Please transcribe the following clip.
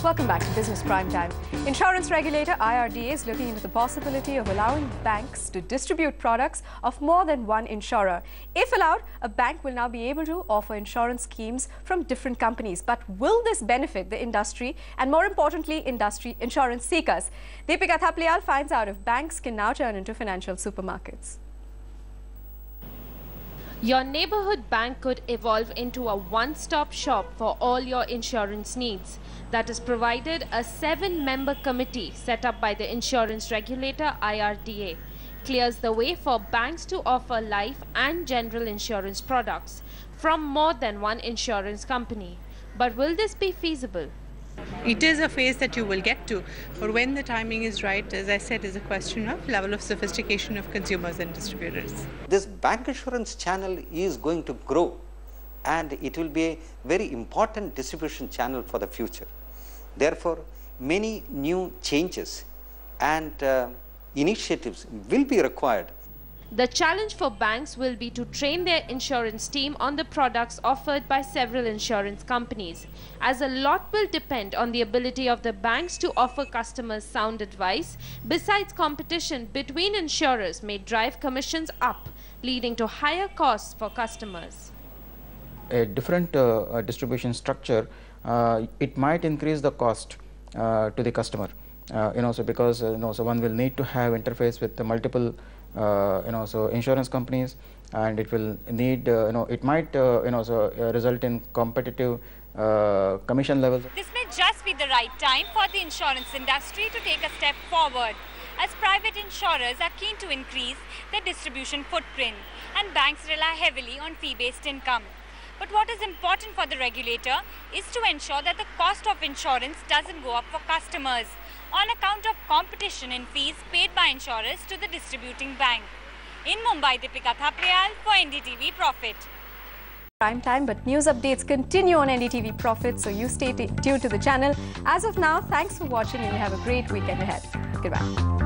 Welcome back to Business Prime Time. Insurance regulator IRDA is looking into the possibility of allowing banks to distribute products of more than one insurer. If allowed, a bank will now be able to offer insurance schemes from different companies. But will this benefit the industry and, more importantly, insurance seekers? Deepika Thapliyal finds out if banks can now turn into financial supermarkets. Your neighborhood bank could evolve into a one-stop shop for all your insurance needs. That is provided a 7-member committee set up by the insurance regulator IRDA. Clears the way for banks to offer life and general insurance products from more than one insurance company. But will this be feasible? It is a phase that you will get to, but when the timing is right, as I said, is a question of level of sophistication of consumers and distributors. This bank insurance channel is going to grow, and it will be a very important distribution channel for the future. Therefore, many new changes and initiatives will be required. The challenge for banks will be to train their insurance team on the products offered by several insurance companies, as a lot will depend on the ability of the banks to offer customers sound advice. Besides, competition between insurers may drive commissions up, leading to higher costs for customers. A different distribution structure, it might increase the cost to the customer. So because so one will need to have interface with the multiple so insurance companies, and it will need it might result in competitive commission levels. This may just be the right time for the insurance industry to take a step forward, as private insurers are keen to increase their distribution footprint and banks rely heavily on fee-based income. But what is important for the regulator is to ensure that the cost of insurance doesn't go up for customers on account of competition in fees paid by insurers to the distributing bank. In Mumbai, Deepika Thapliyal for NDTV Profit. Prime time, but news updates continue on NDTV Profit, so you stay tuned to the channel. As of now, thanks for watching and you have a great weekend ahead. Goodbye.